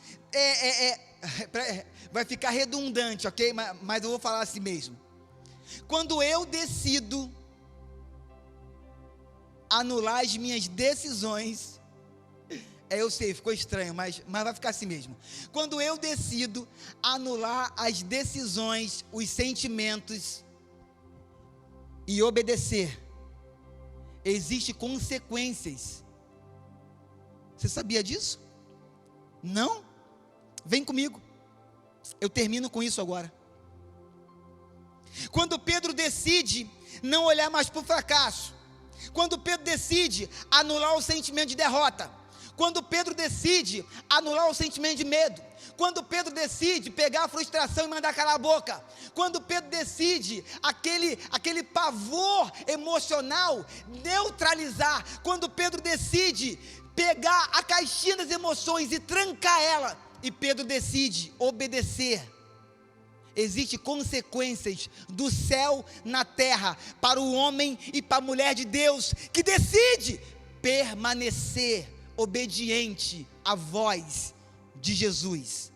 vai ficar redundante, ok? Mas eu vou falar assim mesmo. Quando eu decido anular as minhas decisões, eu sei, ficou estranho, mas vai ficar assim mesmo. Quando eu decido anular as decisões, os sentimentos e obedecer, existem consequências. Você sabia disso? Não? Vem comigo. Eu termino com isso agora. Quando Pedro decide não olhar mais para o fracasso, quando Pedro decide anular o sentimento de derrota, quando Pedro decide anular o sentimento de medo, quando Pedro decide pegar a frustração e mandar calar a boca, quando Pedro decide aquele pavor emocional neutralizar, quando Pedro decide pegar a caixinha das emoções e trancar ela, e Pedro decide obedecer, existem consequências do céu na terra, para o homem e para a mulher de Deus, que decide permanecer obediente à voz de Jesus.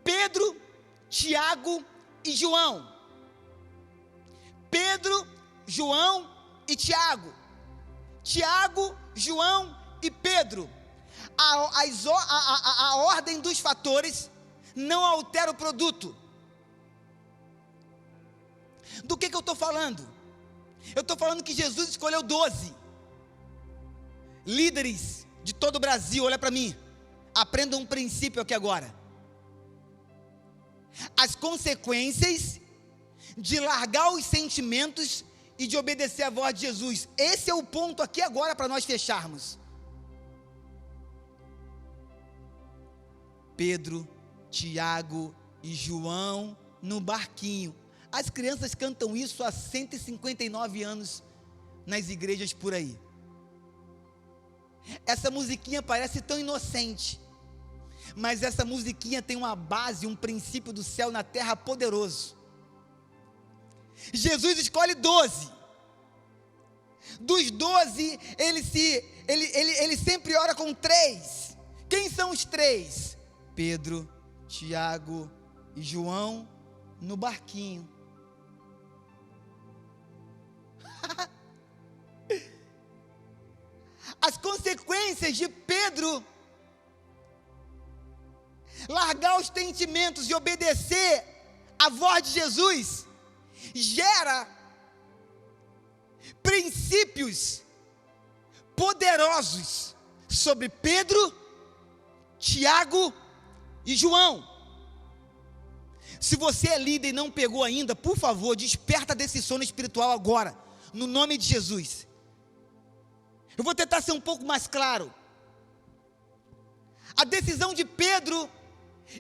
Pedro, Tiago e João. Pedro, João e Tiago. Tiago, João e Pedro. A ordem dos fatores não altera o produto. Do que eu estou falando? Eu estou falando que Jesus escolheu 12 líderes de todo o Brasil. Olha para mim, aprenda um princípio aqui agora. As consequências de largar os sentimentos e de obedecer a voz de Jesus. Esse é o ponto aqui agora para nós fecharmos. Pedro, Tiago e João no barquinho. As crianças cantam isso há 159 anos nas igrejas por aí. Essa musiquinha parece tão inocente, Mas essa musiquinha tem uma base, um princípio do céu na terra poderoso. Jesus escolhe 12. Dos 12, ele sempre ora com 3. Quem são os 3? Pedro, Tiago e João no barquinho. As consequências de Pedro largar os sentimentos e obedecer à voz de Jesus gera princípios poderosos sobre Pedro, Tiago e João. Se você é líder e não pegou ainda, por favor, desperta desse sono espiritual agora, no nome de Jesus. Eu vou tentar ser um pouco mais claro. A decisão de Pedro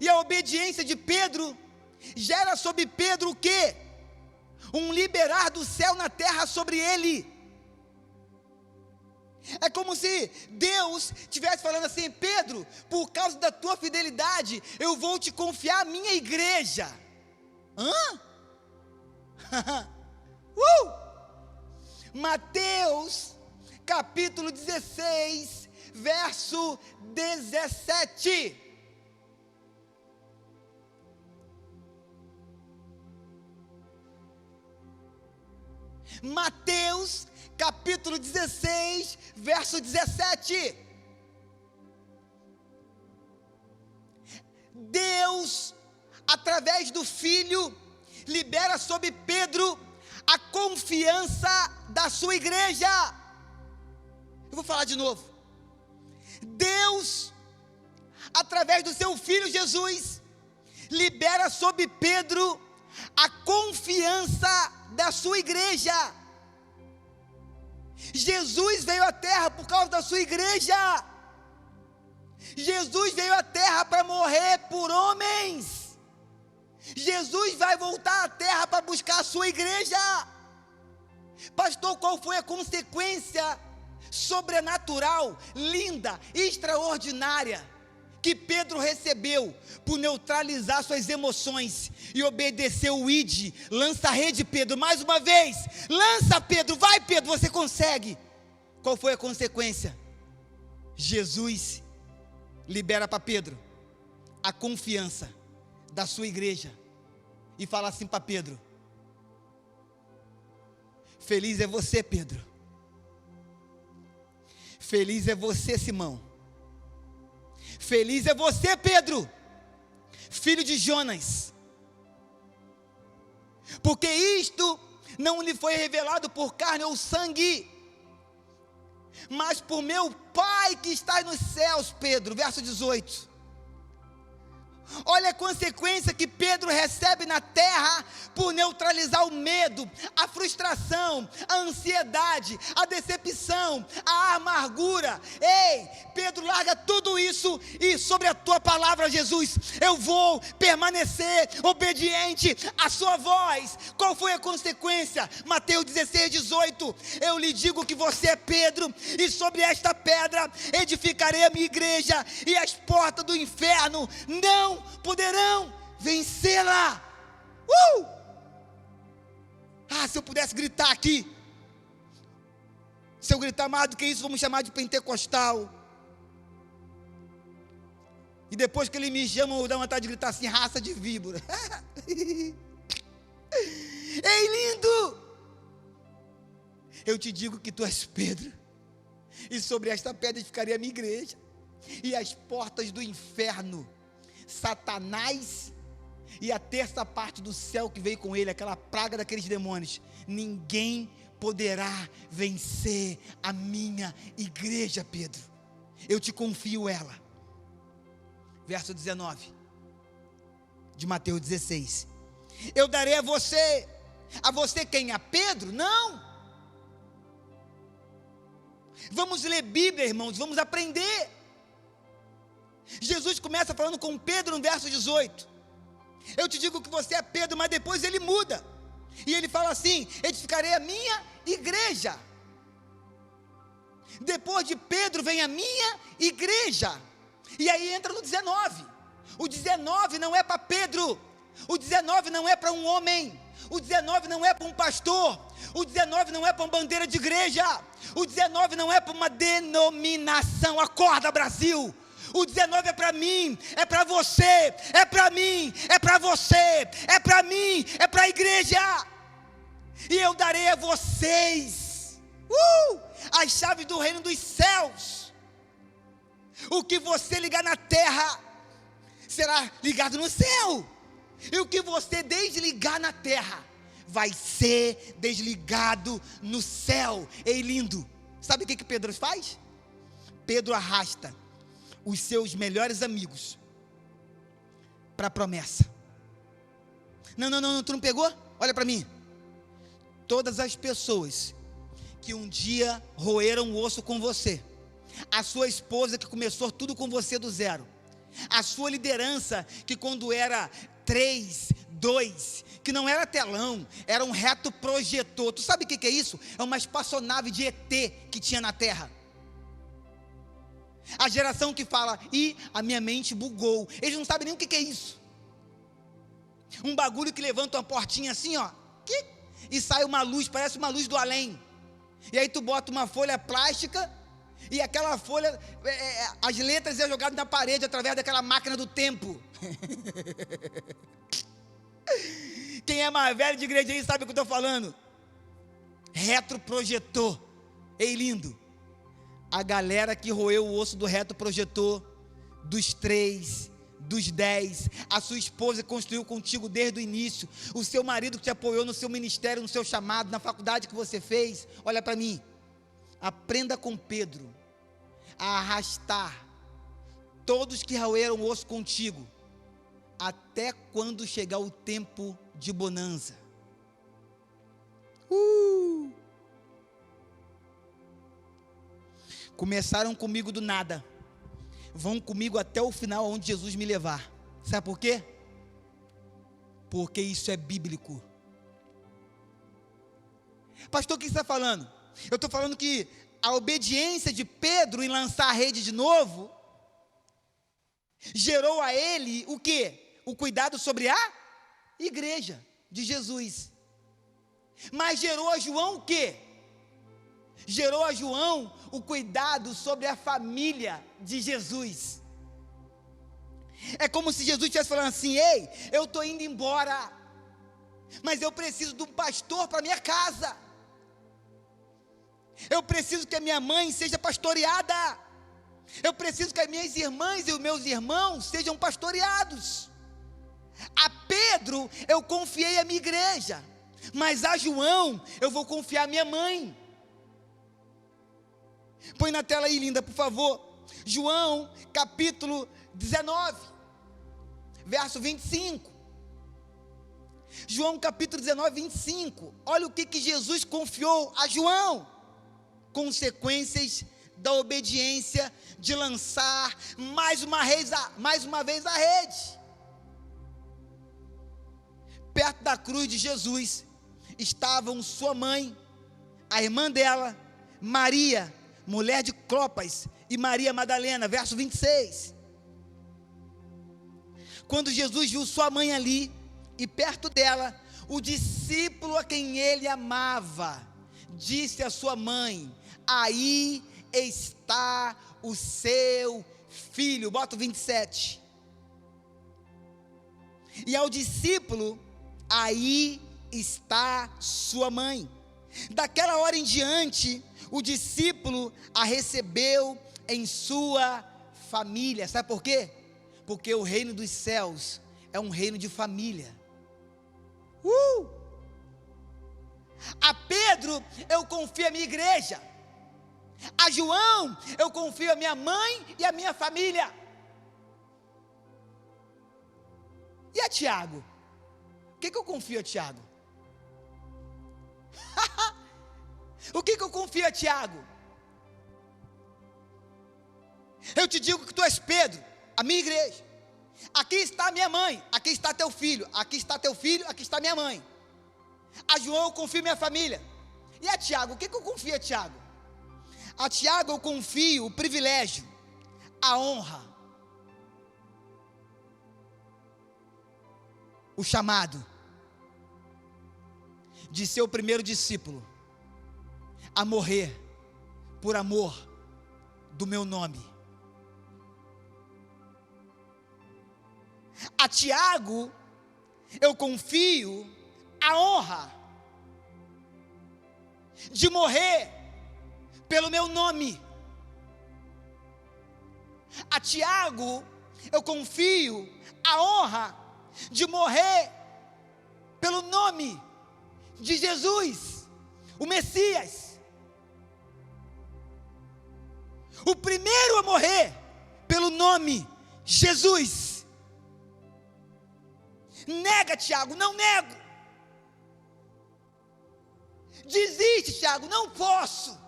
e a obediência de Pedro gera sobre Pedro o quê? Um liberar do céu na terra sobre ele. É como se Deus estivesse falando assim: Pedro, por causa da tua fidelidade, eu vou te confiar a minha igreja. Mateus capítulo 16, verso 17. Mateus capítulo 16, verso 17. Deus, através do Filho, libera sobre Pedro a confiança da sua igreja. Eu vou falar de novo. Deus, através do seu Filho Jesus, libera sobre Pedro a confiança da sua igreja. Jesus veio à terra por causa da sua igreja. Jesus veio à terra para morrer por homens. Jesus vai voltar à terra para buscar a sua igreja. Pastor, qual foi a consequência sobrenatural, linda, extraordinária que Pedro recebeu por neutralizar suas emoções e obedecer o id? Lança a rede, Pedro, mais uma vez. Lança, Pedro, vai, Pedro, você consegue. Qual foi a consequência? Jesus libera para Pedro a confiança da sua igreja e fala assim para Pedro: feliz é você, Pedro. Feliz é você, Simão. Feliz é você, Pedro, filho de Jonas, porque isto não lhe foi revelado por carne ou sangue, mas por meu Pai que está nos céus. Pedro, verso 18. Olha a consequência que Pedro recebe na terra por neutralizar o medo, a frustração, a ansiedade, a decepção, a amargura. Ei, Pedro, larga tudo isso e sobre a tua palavra, Jesus, eu vou permanecer obediente à sua voz. Qual foi a consequência? Mateus 16, 18. Eu lhe digo que você é Pedro, e sobre esta pedra edificarei a minha igreja, e as portas do inferno não poderão vencê-la. Se eu pudesse gritar aqui. Se eu gritar mais do que isso, vamos chamar de pentecostal. E depois que ele me chama, eu dou vontade de gritar assim: raça de víbora. Ei, lindo! Eu te digo que tu és Pedro, e sobre esta pedra edificarei a minha igreja, e as portas do inferno, Satanás e a terça parte do céu que veio com ele, aquela praga daqueles demônios, ninguém poderá vencer a minha igreja, Pedro. Eu te confio ela. Verso 19 de Mateus 16. Eu darei a você quem? A Pedro? Não. Vamos ler Bíblia, irmãos, vamos aprender. Jesus começa falando com Pedro no verso 18. Eu te digo que você é Pedro, mas depois ele muda. E ele fala assim: edificarei a minha igreja. Depois de Pedro vem a minha igreja. E aí entra no 19. O 19 não é para Pedro. O 19 não é para um homem. O 19 não é para um pastor. O 19 não é para uma bandeira de igreja. O 19 não é para uma denominação. Acorda, Brasil. O 19 é para mim, é para você, é para mim, é para você, é para mim, é para a igreja. E eu darei a vocês as chaves do reino dos céus. O que você ligar na terra será ligado no céu. E o que você desligar na terra vai ser desligado no céu. Ei, lindo. Sabe o que Pedro faz? Pedro arrasta os seus melhores amigos para a promessa. Não, tu não pegou? Olha para mim. Todas as pessoas que um dia roeram o osso com você, a sua esposa que começou tudo com você do zero, a sua liderança que quando era 3, 2, que não era telão, era um reto projetor. Tu sabe o que é isso? É uma espaçonave de ET que tinha na terra. A geração que fala, a minha mente bugou. Eles não sabem nem o que é isso. Um bagulho que levanta uma portinha assim, ó, e sai uma luz, parece uma luz do além. E aí tu bota uma folha plástica, e aquela folha, as letras é jogadas na parede através daquela máquina do tempo. Quem é mais velho de igreja aí sabe o que eu estou falando. Retroprojetor. Ei, lindo. A galera que roeu o osso do retroprojetor, dos 3, dos 10, a sua esposa que construiu contigo desde o início, o seu marido que te apoiou no seu ministério, no seu chamado, na faculdade que você fez. Olha para mim. Aprenda com Pedro a arrastar todos que roeram o osso contigo, até quando chegar o tempo de bonança. Começaram comigo do nada, vão comigo até o final, onde Jesus me levar. Sabe por quê? Porque isso é bíblico. Pastor, o que você está falando? Eu estou falando que a obediência de Pedro em lançar a rede de novo gerou a ele o quê? O cuidado sobre a igreja de Jesus. Mas gerou a João o quê? Gerou a João o cuidado sobre a família de Jesus. É como se Jesus estivesse falando assim: ei, eu estou indo embora, mas eu preciso de um pastor para minha casa. Eu preciso que a minha mãe seja pastoreada. Eu preciso que as minhas irmãs e os meus irmãos sejam pastoreados. A Pedro eu confiei a minha igreja, mas a João eu vou confiar a minha mãe. Põe na tela aí, linda, por favor. João capítulo 19, verso 25. João capítulo 19, 25. Olha o que Jesus confiou a João. Consequências da obediência de lançar mais uma vez a rede. Perto da cruz de Jesus estavam sua mãe, a irmã dela, Maria, mulher de Clopas, e Maria Madalena, verso 26. Quando Jesus viu sua mãe ali, e perto dela, o discípulo a quem ele amava, disse à sua mãe: aí está o seu filho. Bota o 27. E ao discípulo: aí está sua mãe. Daquela hora em diante, o discípulo a recebeu em sua família. Sabe por quê? Porque o reino dos céus é um reino de família. A Pedro eu confio a minha igreja. A João eu confio a minha mãe e a minha família. E a Tiago? O que eu confio a Tiago? O que eu confio a Tiago? Eu te digo que tu és Pedro, a minha igreja. Aqui está minha mãe, aqui está teu filho, aqui está teu filho, aqui está minha mãe. A João eu confio minha família. E a Tiago? O que eu confio a Tiago? A Tiago eu confio o privilégio, a honra, o chamado de ser o primeiro discípulo a morrer por amor do meu nome. A Tiago eu confio a honra de morrer pelo meu nome. A Tiago eu confio a honra de morrer pelo nome de Jesus, o Messias. O primeiro a morrer pelo nome Jesus. Nega, Tiago, não nego. Desiste, Tiago, não posso.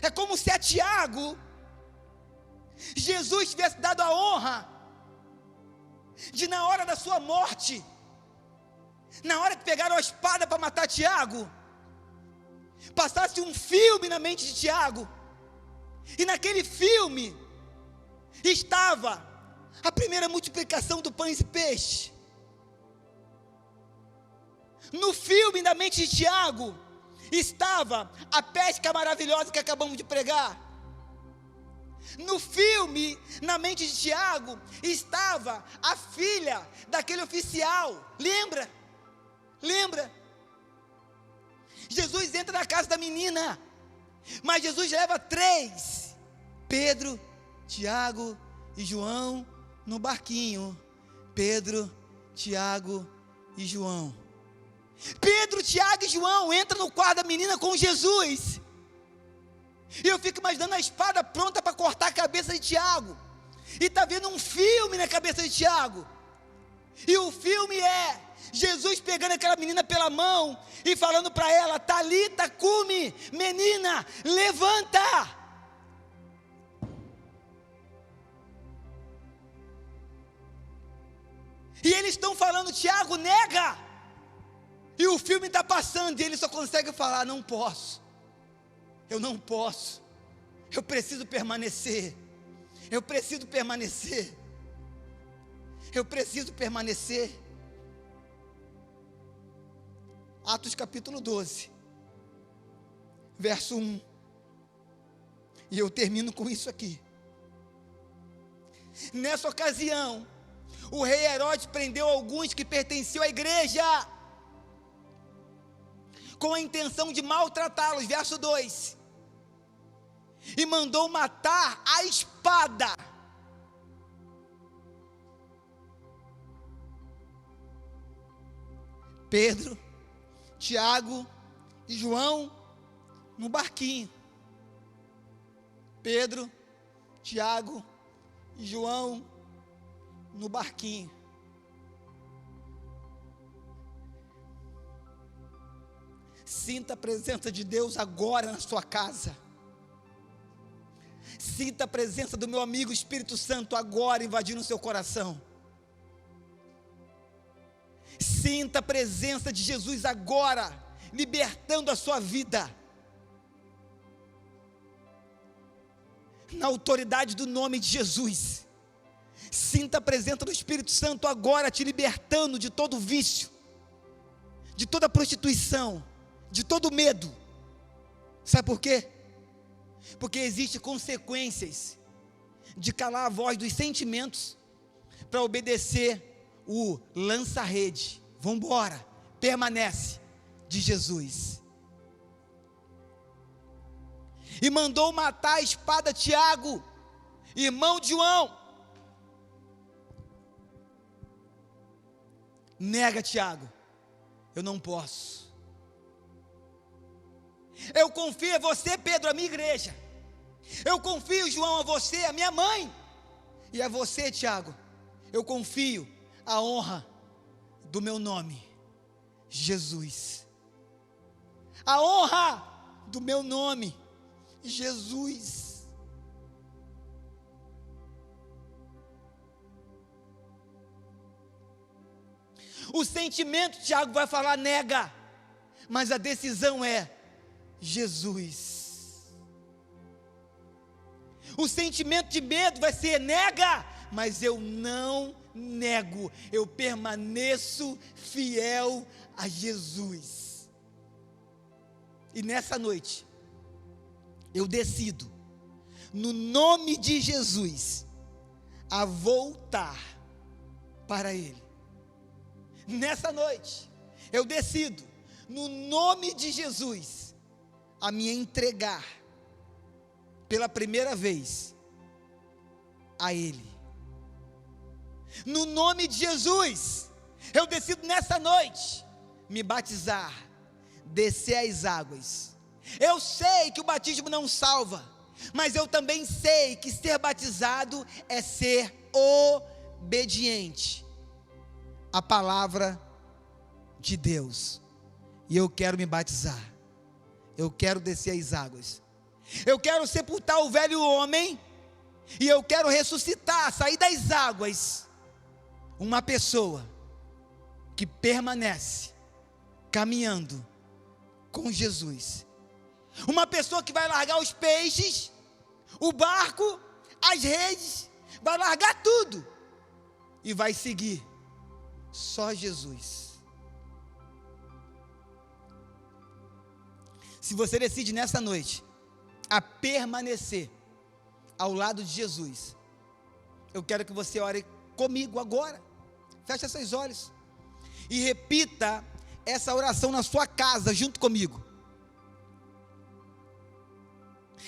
É como se a Tiago, Jesus tivesse dado a honra de, na hora da sua morte, na hora que pegaram a espada para matar Tiago, passasse um filme na mente de Tiago, e naquele filme estava a primeira multiplicação do pães e peixe. No filme da mente de Tiago estava a pesca maravilhosa que acabamos de pregar. No filme, na mente de Tiago, estava a filha daquele oficial. Lembra? Jesus entra na casa da menina, mas Jesus leva 3, Pedro, Tiago e João, no barquinho. Pedro, Tiago e João. Pedro, Tiago e João entram no quarto da menina com Jesus. E eu fico imaginando a espada pronta para cortar a cabeça de Tiago. E está vendo um filme na cabeça de Tiago. E o filme é Jesus pegando aquela menina pela mão e falando para ela: Talita cumi, menina, levanta. E eles estão falando: Tiago, nega. E o filme está passando e ele só consegue falar: não posso. Eu não posso. Eu preciso permanecer. Eu preciso permanecer. Eu preciso permanecer. Atos capítulo 12, verso 1. E eu termino com isso aqui. Nessa ocasião, o rei Herodes prendeu alguns que pertenciam à igreja, com a intenção de maltratá-los, verso 2. E mandou matar a espada Pedro, Tiago e João no barquinho. Pedro, Tiago e João no barquinho. Sinta a presença de Deus agora na sua casa. Sinta a presença do meu amigo Espírito Santo agora invadindo o seu coração. Sinta a presença de Jesus agora, libertando a sua vida. Na autoridade do nome de Jesus. Sinta a presença do Espírito Santo agora, te libertando de todo vício, de toda prostituição, de todo medo. Sabe por quê? Porque existem consequências de calar a voz dos sentimentos para obedecer o lança-rede. Vambora, permanece, de Jesus. E mandou matar a espada Tiago, irmão de João. Nega, Tiago, eu não posso. Eu confio a você, Pedro, a minha igreja. Eu confio, João, a você, a minha mãe. E a você, Tiago, eu confio a honra do meu nome, Jesus. A honra do meu nome, Jesus. O sentimento, Tiago vai falar nega, mas a decisão é Jesus. O sentimento de medo vai ser nega, mas eu não nego, eu permaneço fiel a Jesus. E nessa noite, eu decido, no nome de Jesus, a voltar para Ele. Nessa noite, eu decido, no nome de Jesus, a me entregar, pela primeira vez, a Ele. No nome de Jesus, eu decido nessa noite, me batizar, descer as águas. Eu sei que o batismo não salva, mas eu também sei que ser batizado é ser obediente à palavra de Deus. E eu quero me batizar, eu quero descer as águas, eu quero sepultar o velho homem, e eu quero ressuscitar, sair das águas, uma pessoa que permanece caminhando com Jesus, uma pessoa que vai largar os peixes, o barco, as redes, vai largar tudo e vai seguir só Jesus. Se você decide nessa noite a permanecer ao lado de Jesus, eu quero que você ore comigo agora. Feche seus olhos e repita essa oração na sua casa junto comigo.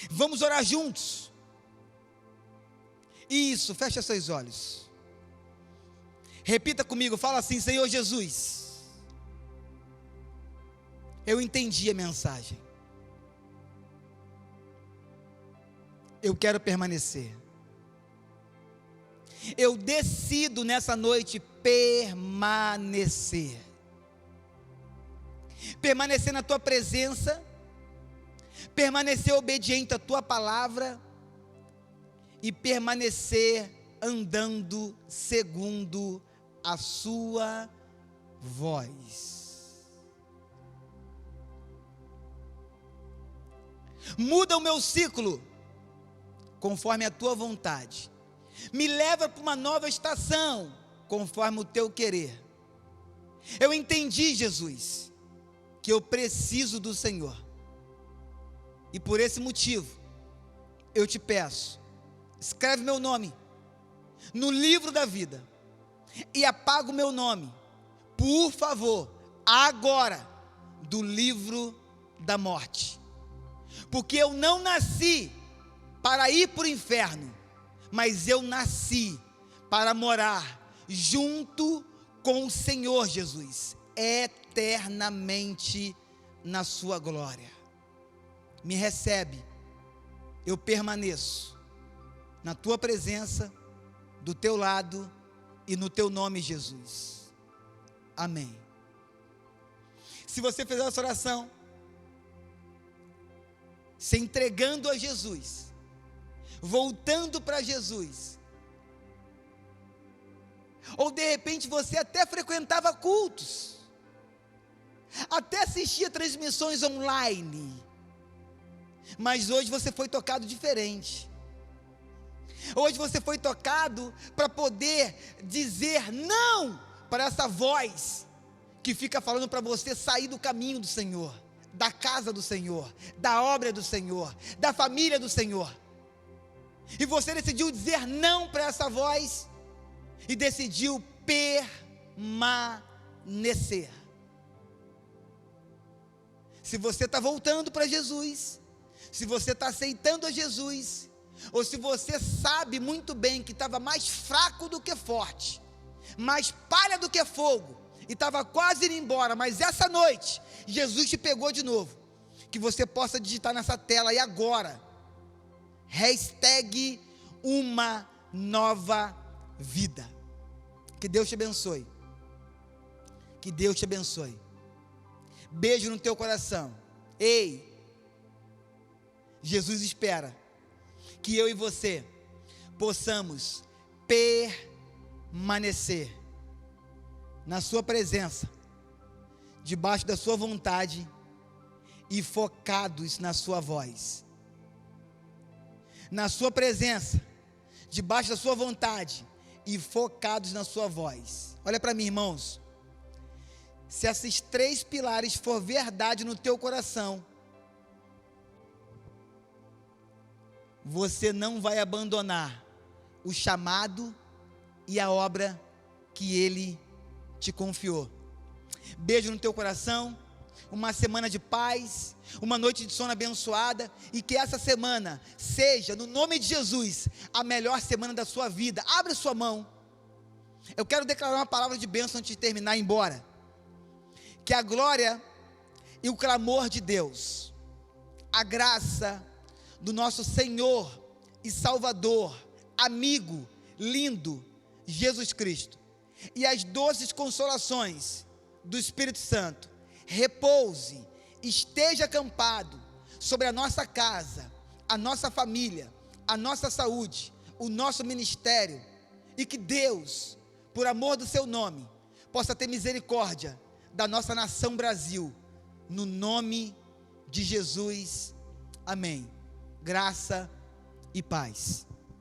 Vamos orar juntos. Isso, feche seus olhos. Repita comigo, fala assim: Senhor Jesus, eu entendi a mensagem. Eu quero permanecer. Eu decido nessa noite permanecer. Permanecer na tua presença, permanecer obediente à tua palavra e permanecer andando segundo a sua voz. Muda o meu ciclo conforme a tua vontade. Me leva para uma nova estação, conforme o teu querer. Eu entendi, Jesus, que eu preciso do Senhor. E por esse motivo, eu te peço, escreve meu nome no livro da vida e apaga o meu nome, por favor, agora, do livro da morte. Porque eu não nasci para ir para o inferno, mas eu nasci para morar junto com o Senhor Jesus, eternamente na sua glória. Me recebe, eu permaneço na tua presença, do teu lado e no teu nome, Jesus. Amém. Se você fizer essa oração, se entregando a Jesus, voltando para Jesus, ou de repente você até frequentava cultos, até assistia transmissões online, mas hoje você foi tocado diferente. Hoje você foi tocado para poder dizer não para essa voz que fica falando para você sair do caminho do Senhor, da casa do Senhor, da obra do Senhor, da família do Senhor. E você decidiu dizer não para essa voz e decidiu permanecer. Se você está voltando para Jesus, se você está aceitando a Jesus, ou se você sabe muito bem que estava mais fraco do que forte, mais palha do que fogo, e estava quase indo embora, mas essa noite, Jesus te pegou de novo, que você possa digitar nessa tela, e agora, hashtag uma nova vida. Que Deus te abençoe. Que Deus te abençoe. Beijo no teu coração. Ei, Jesus espera que eu e você possamos permanecer na sua presença, debaixo da sua vontade e focados na sua voz. Na sua presença, debaixo da sua vontade e focados na sua voz. Olha para mim, irmãos. Se esses 3 pilares for verdade no teu coração, você não vai abandonar o chamado e a obra que Ele te confiou. Beijo no teu coração, uma semana de paz, uma noite de sono abençoada, e que essa semana seja, no nome de Jesus, a melhor semana da sua vida. Abre sua mão. Eu quero declarar uma palavra de bênção antes de terminar e ir embora. Que a glória e o clamor de Deus, a graça do nosso Senhor e Salvador, amigo, lindo, Jesus Cristo, e as doces consolações do Espírito Santo, repouse, esteja acampado sobre a nossa casa, a nossa família, a nossa saúde, o nosso ministério, e que Deus, por amor do seu nome, possa ter misericórdia da nossa nação Brasil, no nome de Jesus, amém. Graça e paz.